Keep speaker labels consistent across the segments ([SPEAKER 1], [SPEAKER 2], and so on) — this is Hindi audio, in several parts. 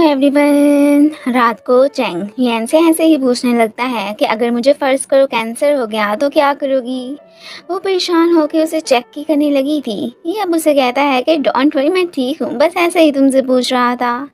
[SPEAKER 1] एवरीवन। रात को चैंग यन से ऐसे ही पूछने लगता है कि अगर मुझे फ़र्ज़ करो कैंसर हो गया तो क्या करोगी। वो परेशान होकर उसे चेक की करने लगी थी। ये अब उसे कहता है कि डोंट वरी, मैं ठीक हूँ, बस ऐसे ही तुमसे पूछ रहा था।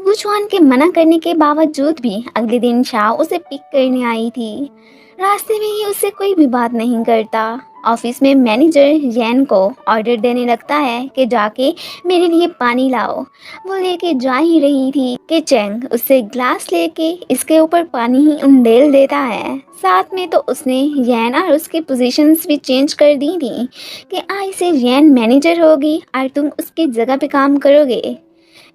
[SPEAKER 1] गुचुआन के मना करने के बावजूद भी अगले दिन शाओ उसे पिक करने आई थी। रास्ते में ही उससे कोई भी बात नहीं करता। ऑफिस में मैनेजर जैन को ऑर्डर देने लगता है कि जाके मेरे लिए पानी लाओ। वो लेके जा ही रही थी कि चैंग उससे ग्लास लेके इसके ऊपर पानी ही उंडेल देता है। साथ में तो उसने जैन और उसकी पोजीशंस भी चेंज कर दी थी कि आज से जैन मैनेजर होगी और तुम उसकी जगह पे काम करोगे।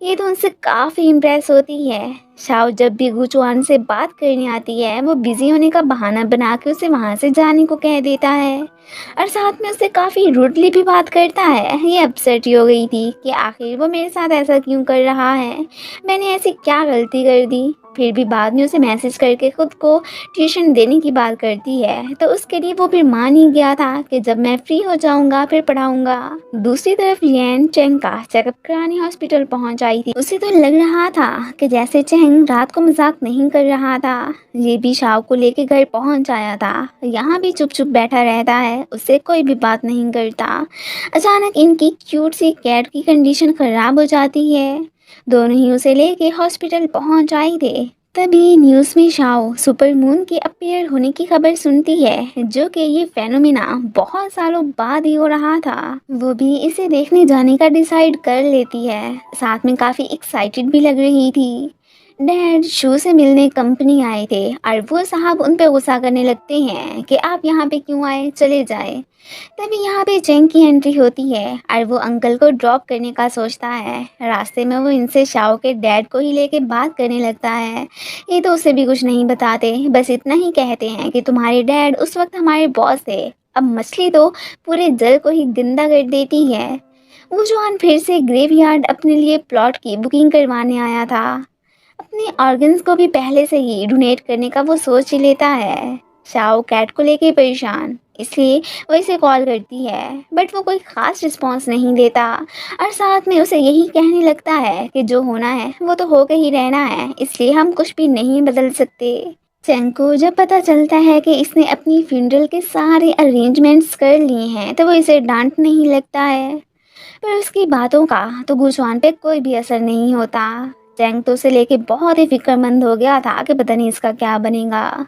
[SPEAKER 1] ये तो उनसे काफ़ी इम्प्रेस होती है। शाओ जब भी गुचुआन से बात करने आती है वो बिजी होने का बहाना बना के उसे वहाँ से जाने को कह देता है और साथ में उससे काफ़ी रूडली भी बात करता है। ये अपसेट ही हो गई थी कि आखिर वो मेरे साथ ऐसा क्यों कर रहा है, मैंने ऐसी क्या गलती कर दी। फिर भी बाद में उसे मैसेज करके खुद को ट्यूशन देने की बात करती है तो उसके लिए वो फिर मान ही गया था कि जब मैं फ्री हो जाऊंगा फिर पढ़ाऊंगा। दूसरी तरफ यन चेंग का चेकअप कराने हॉस्पिटल पहुंच आई थी। उसे तो लग रहा था कि जैसे चेंग रात को मजाक नहीं कर रहा था। ये भी शाओ को लेके घर पहुंच आया था। यहाँ भी चुप चुप बैठा रहता है, उससे कोई भी बात नहीं करता। अचानक इनकी क्यूट सी कैट की कंडीशन खराब हो जाती है। दोनों ही उसे लेके हॉस्पिटल पहुंच आए थे। तभी न्यूज़ में शाओ सुपर मून के अपीयर होने की खबर सुनती है, जो कि ये फेनोमेना बहुत सालों बाद ही हो रहा था। वो भी इसे देखने जाने का डिसाइड कर लेती है। साथ में काफ़ी एक्साइटेड भी लग रही थी। डैड शो से मिलने कंपनी आए थे और वो साहब उन पे गुस्सा करने लगते हैं कि आप यहाँ पे क्यों आए, चले जाए। तभी यहाँ पे चेंग की एंट्री होती है और वो अंकल को ड्रॉप करने का सोचता है। रास्ते में वो इनसे शाओ के डैड को ही लेके बात करने लगता है। ये तो उसे भी कुछ नहीं बताते, बस इतना ही कहते हैं कि तुम्हारे डैड उस वक्त हमारे बॉस थे। अब मछली तो पूरे जल को ही गंदा कर देती है। वो जवान फिर से ग्रेवयार्ड अपने लिए प्लॉट की बुकिंग करवाने आया था। अपने ऑर्गन्स को भी पहले से ही डोनेट करने का वो सोच ही लेता है। शाओ कैट को लेके परेशान, इसलिए वो इसे कॉल करती है, बट वो कोई ख़ास रिस्पॉन्स नहीं देता और साथ में उसे यही कहने लगता है कि जो होना है वो तो होकर ही रहना है, इसलिए हम कुछ भी नहीं बदल सकते। चैंग को जब पता चलता है कि इसने अपनी फ्यूनरल के सारे अरेंजमेंट्स कर लिए हैं तो वो इसे डांटने ही लगता है, पर उसकी बातों का तो गुजवान पे कोई भी असर नहीं होता। चैंग तो उसे लेके बहुत ही फिक्रमंद हो गया था कि पता नहीं इसका क्या बनेगा।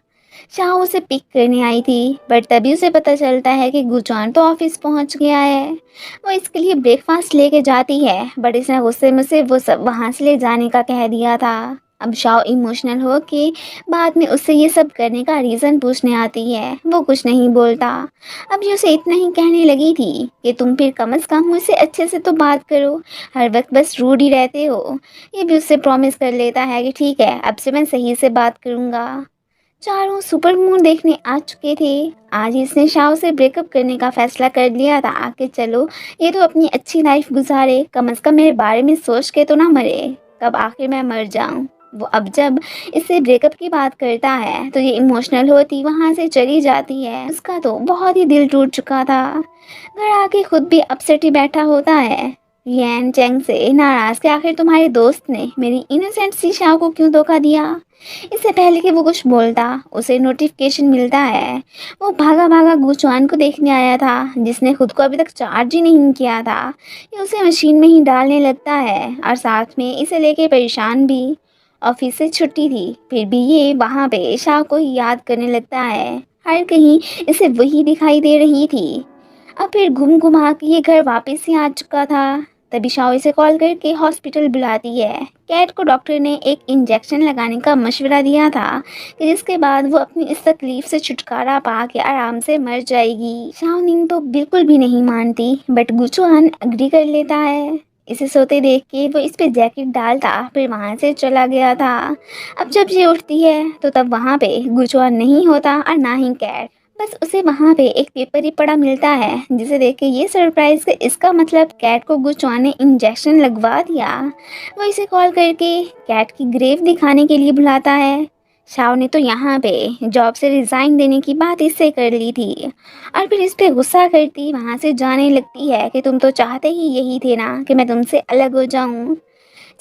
[SPEAKER 1] शाह उसे पिक करने आई थी, बट तभी उसे पता चलता है कि गुजवान तो ऑफिस पहुंच गया है। वो इसके लिए ब्रेकफास्ट लेके जाती है, बट इसने गुस्से में से वो सब वहां से ले जाने का कह दिया था। अब शाओ इमोशनल हो के बाद में उससे ये सब करने का रीज़न पूछने आती है। वो कुछ नहीं बोलता। अब ये उसे इतना ही कहने लगी थी कि तुम फिर कम से कम मुझसे अच्छे से तो बात करो, हर वक्त बस रूड ही रहते हो। ये भी उससे प्रॉमिस कर लेता है कि ठीक है, अब से मैं सही से बात करूँगा। चारों सुपर मून देखने आ चुके थे। आज इसने शाओ से ब्रेकअप करने का फैसला कर लिया था कि चलो ये तो अपनी अच्छी लाइफ गुजारे, कम से कम मेरे बारे में सोच के तो ना मरे, कब आखिर मैं मर जाऊं। वो अब जब इससे ब्रेकअप की बात करता है तो ये इमोशनल होती वहाँ से चली जाती है। उसका तो बहुत ही दिल टूट चुका था। घर आके खुद भी अपसेट ही बैठा होता है, यन चेंग से नाराज कि आखिर तुम्हारे दोस्त ने मेरी इनोसेंट सी शाओ को क्यों धोखा दिया। इससे पहले कि वो कुछ बोलता उसे नोटिफिकेशन मिलता है। वो भागा भागा गुचुआन को देखने आया था, जिसने खुद को अभी तक चार्ज ही नहीं किया था। ये उसे मशीन में ही डालने लगता है और साथ में इसे लेके परेशान भी। ऑफिस से छुट्टी थी, फिर भी ये वहाँ पे शाह को ही याद करने लगता है। हर कहीं इसे वही दिखाई दे रही थी। अब फिर घूम घुमा के ये घर वापस ही आ चुका था। तभी शाओ इसे कॉल करके हॉस्पिटल बुलाती है। कैट को डॉक्टर ने एक इंजेक्शन लगाने का मशवरा दिया था कि जिसके बाद वो अपनी इस तकलीफ से छुटकारा पा के आराम से मर जाएगी। शाओ निंग तो बिल्कुल भी नहीं मानती, बट गुचुआन अग्री कर लेता है। इसे सोते देख के वो इस पे जैकेट डालता फिर वहाँ से चला गया था। अब जब ये उठती है तो तब वहाँ पे गुचुआन नहीं होता और ना ही कैट। बस उसे वहाँ पे एक पेपर ही पड़ा मिलता है, जिसे देख के ये सरप्राइज कि इसका मतलब कैट को गुचुआन ने इंजेक्शन लगवा दिया। वो इसे कॉल करके कैट की ग्रेव दिखाने के लिए बुलाता है। शाओ ने तो यहाँ पे जॉब से रिज़ाइन देने की बात इससे कर ली थी और फिर इस पे गुस्सा करती वहाँ से जाने लगती है कि तुम तो चाहते ही यही थे ना कि मैं तुमसे अलग हो जाऊँ।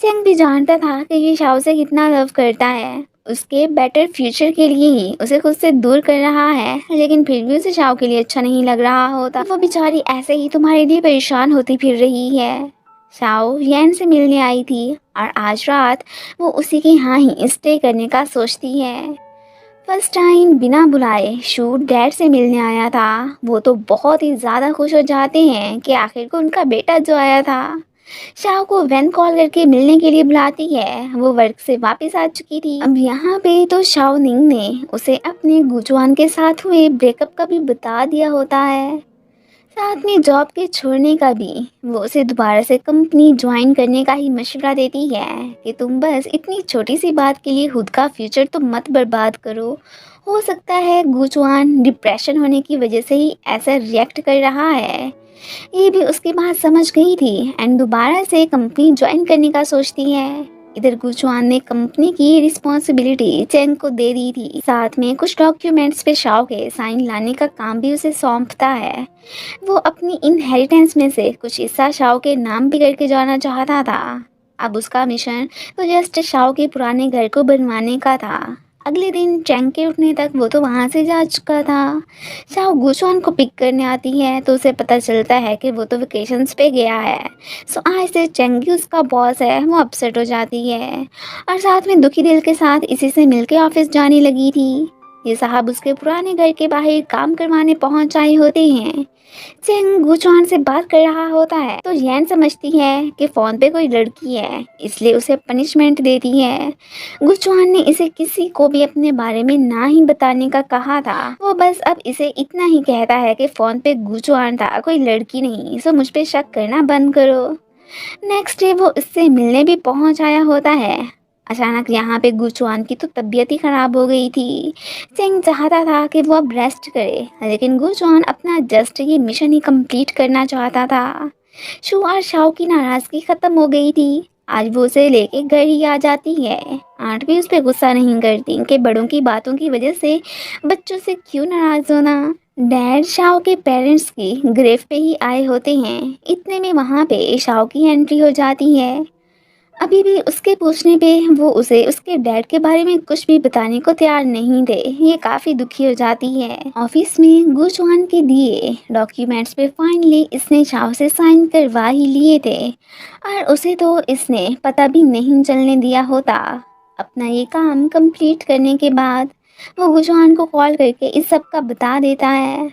[SPEAKER 1] चेंग भी जानता था कि ये शाओ से कितना लव करता है, उसके बेटर फ्यूचर के लिए ही उसे खुद से दूर कर रहा है, लेकिन फिर भी उसे शाओ के लिए अच्छा नहीं लग रहा होता। वो बेचारी ऐसे ही तुम्हारे लिए परेशान होती फिर रही है। शाओ यैन से मिलने आई थी और आज रात वो उसी के यहाँ ही स्टे करने का सोचती है। फर्स्ट टाइम बिना बुलाए शू डैड से मिलने आया था। वो तो बहुत ही ज़्यादा खुश हो जाते हैं कि आखिर को उनका बेटा जो आया था। शाओ को वैन कॉल करके मिलने के लिए बुलाती है। वो वर्क से वापस आ चुकी थी। अब यहाँ पे तो शाओ निंग ने उसे अपने गुजुआन के साथ हुए ब्रेकअप का भी बता दिया होता है, साथ में जॉब के छोड़ने का भी। वो उसे दोबारा से कंपनी ज्वाइन करने का ही मशवरा देती है कि तुम बस इतनी छोटी सी बात के लिए खुद का फ्यूचर तो मत बर्बाद करो। हो सकता है गुजुआन डिप्रेशन होने की वजह से ही ऐसा रिएक्ट कर रहा है। ये भी उसकी बात समझ गई थी एंड दोबारा से कंपनी ज्वाइन करने का सोचती है। इधर गुचुआन ने कंपनी की रिस्पॉन्सिबिलिटी चेंग को दे दी थी, साथ में कुछ डॉक्यूमेंट्स पे शाओ के साइन लाने का काम भी उसे सौंपता है। वो अपनी इनहेरिटेंस में से कुछ हिस्सा शाओ के नाम भी करके जाना चाहता था। अब उसका मिशन तो जस्ट शाओ के पुराने घर को बनवाने का था। अगले दिन चैंग के उठने तक वो तो वहाँ से जा चुका था। शाओ गुचुआन को पिक करने आती है तो उसे पता चलता है कि वो तो वेकेशंस पे गया है। सो आज से चैंग ही उसका बॉस है, वो अपसेट हो जाती है और साथ में दुखी दिल के साथ इसी से मिलके ऑफिस जाने लगी थी। ये साहब उसके पुराने घर के बाहर काम करवाने पहुंच आए होते हैं। चेंग गुचुआन से बात कर रहा होता है तो यैन समझती है कि फोन पे कोई लड़की है, इसलिए उसे पनिशमेंट देती है। गुचुआन ने इसे किसी को भी अपने बारे में ना ही बताने का कहा था। वो बस अब इसे इतना ही कहता है कि फोन पे गुचुआन था, कोई लड़की नहीं, सो मुझ पे शक करना बंद करो। नेक्स्ट डे वो इससे मिलने भी पहुंच आया होता है। अचानक यहाँ पे गुचुआन की तो तबीयत ही खराब हो गई थी। चेंग चाहता था कि वो अब रेस्ट करे, लेकिन गुचुआन अपना जस्ट ये मिशन ही कंप्लीट करना चाहता था। शू और शाओ की नाराजगी खत्म हो गई थी। आज वो उसे लेके घर ही आ जाती है। आंट भी उस पर गुस्सा नहीं करती कि बड़ों की बातों की वजह से बच्चों से क्यों नाराज होना। डैड शाओ के पेरेंट्स की ग्रेव पे ही आए होते हैं। इतने में वहाँ पे शाओ की एंट्री हो जाती है। अभी भी उसके पूछने पे वो उसे उसके डैड के बारे में कुछ भी बताने को तैयार नहीं थे। ये काफ़ी दुखी हो जाती है। ऑफिस में गुचुआन के दिए डॉक्यूमेंट्स पे फाइनली इसने शाओ से साइन करवा ही लिए थे और उसे तो इसने पता भी नहीं चलने दिया होता। अपना ये काम कंप्लीट करने के बाद वो गुचुआन को कॉल करके इस सब का बता देता है।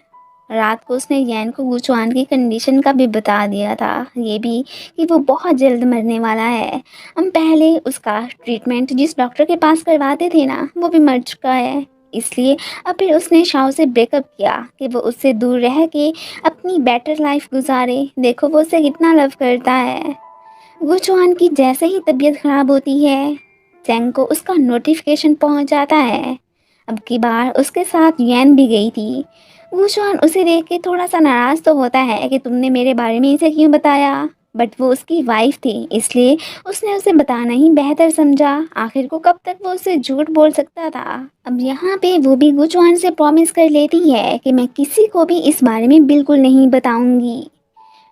[SPEAKER 1] रात को उसने यैन को गुचुआन की कंडीशन का भी बता दिया था, ये भी कि वो बहुत जल्द मरने वाला है। हम पहले उसका ट्रीटमेंट जिस डॉक्टर के पास करवाते थे ना, वो भी मर चुका है। इसलिए अब फिर उसने शाओ से ब्रेकअप किया कि वो उससे दूर रह के अपनी बेटर लाइफ गुजारे। देखो वो उसे कितना लव करता है। गुचुआन की जैसे ही तबीयत खराब होती है, चैंग को उसका नोटिफिकेशन पहुंच जाता है। अब की बार उसके साथ यैन भी गई थी। वूशॉन उसे देख के थोड़ा सा नाराज़ तो होता है कि तुमने मेरे बारे में इसे क्यों बताया, बट वो उसकी वाइफ थी इसलिए उसने उसे बताना ही बेहतर समझा। आखिर को कब तक वो उसे झूठ बोल सकता था। अब यहाँ पे वो भी गुचुआन से प्रॉमिस कर लेती है कि मैं किसी को भी इस बारे में बिल्कुल नहीं बताऊंगी।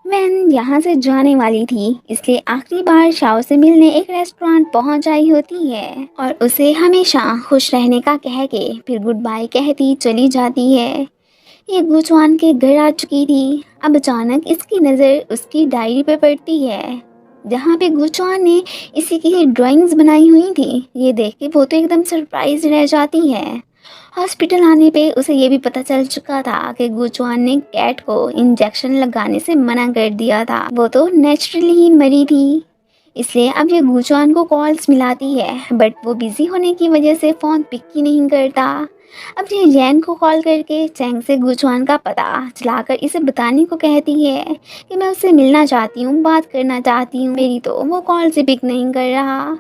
[SPEAKER 1] वैन यहाँ से जाने वाली थी इसलिए आखिरी बार शाओ से मिलने एक रेस्टोरेंट पहुँच आई होती है और उसे हमेशा खुश रहने का कह के फिर गुड बाय कहती चली जाती है। ये गुचुआन के घर आ चुकी थी। अब अचानक इसकी नज़र उसकी डायरी पे पड़ती है जहाँ पे गुचुआन ने इसी की ड्राइंग्स बनाई हुई थी। ये देख के वो तो एकदम सरप्राइज रह जाती है। हॉस्पिटल आने पे उसे ये भी पता चल चुका था कि गुचुआन ने कैट को इंजेक्शन लगाने से मना कर दिया था। वो तो नेचुरली ही मरी थी, इसलिए अब ये गुचुआन को कॉल्स मिलाती है बट वो बिजी होने की वजह से फ़ोन पिक ही नहीं करता। अब ये जैन को कॉल करके चैंग से गुचुआन का पता चलाकर इसे बताने को कहती है कि मैं उससे मिलना चाहती हूँ, बात करना चाहती हूँ। मेरी तो वो कॉल से पिक नहीं कर रहा।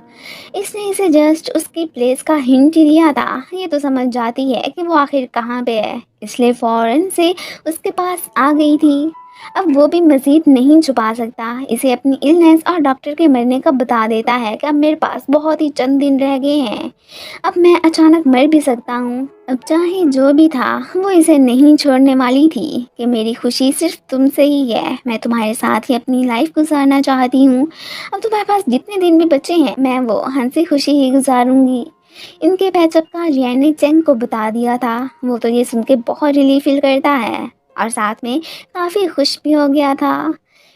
[SPEAKER 1] इसने इसे जस्ट उसकी प्लेस का हिंट ही दिया था। ये तो समझ जाती है कि वो आखिर कहाँ पे है, इसलिए फ़ौरन से उसके पास आ गई थी। अब वो भी मज़ीद नहीं छुपा सकता, इसे अपनी इलनेस और डॉक्टर के मरने का बता देता है कि अब मेरे पास बहुत ही चंद दिन रह गए हैं, अब मैं अचानक मर भी सकता हूँ। अब चाहे जो भी था, वो इसे नहीं छोड़ने वाली थी कि मेरी खुशी सिर्फ तुमसे ही है, मैं तुम्हारे साथ ही अपनी लाइफ गुजारना चाहती हूँ। अब तुम्हारे पास जितने दिन भी बचे हैं, मैं वो हंसी खुशी ही गुजारूंगी। इनके पैचअप का रियान ने चेंग को बता दिया था। वो तो ये सुन के बहुत रिलीफ फील करता है और साथ में काफ़ी खुश भी हो गया था।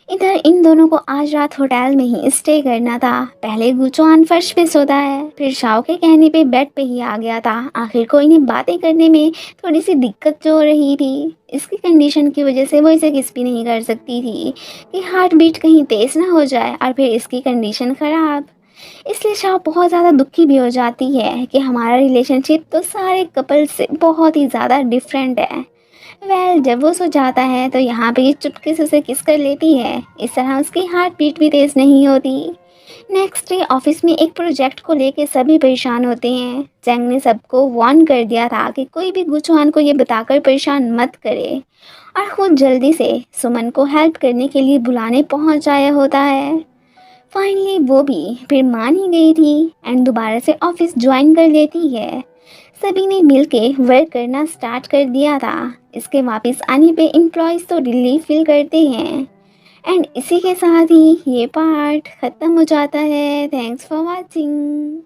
[SPEAKER 1] इधर इन दोनों को आज रात होटल में ही स्टे करना था। पहले गुचुआन फर्श पे सोता है, फिर शाओ के कहने पे बेड पे ही आ गया था। आखिर को इन्हें बातें करने में थोड़ी सी दिक्कत जो हो रही थी, इसकी कंडीशन की वजह से वो इसे किस भी नहीं कर सकती थी कि हार्ट बीट कहीं तेज़ ना हो जाए और फिर इसकी कंडीशन ख़राब। इसलिए शाह बहुत ज़्यादा दुखी भी हो जाती है कि हमारा रिलेशनशिप तो सारे कपल से बहुत ही ज़्यादा डिफरेंट है। जब वो सो जाता है तो यहाँ पे ये चुपके से उसे किस कर लेती है। इस तरह उसकी हार्ट बीट भी तेज़ नहीं होती। नेक्स्ट डे ऑफिस में एक प्रोजेक्ट को लेके सभी परेशान होते हैं। जैंग ने सबको वार्न कर दिया था कि कोई भी गुचुआन को ये बताकर परेशान मत करे और खुद जल्दी से सुमन को हेल्प करने के लिए बुलाने पहुँच आया होता है। फाइनली वो भी फिर मान ही गई थी एंड दोबारा से ऑफिस ज्वाइन कर लेती है। सभी ने मिलके वर्क करना स्टार्ट कर दिया था। इसके वापस आने पे एम्प्लॉयज़ तो रिलीफ फील करते हैं। एंड इसी के साथ ही ये पार्ट ख़त्म हो जाता है। Thanks for watching.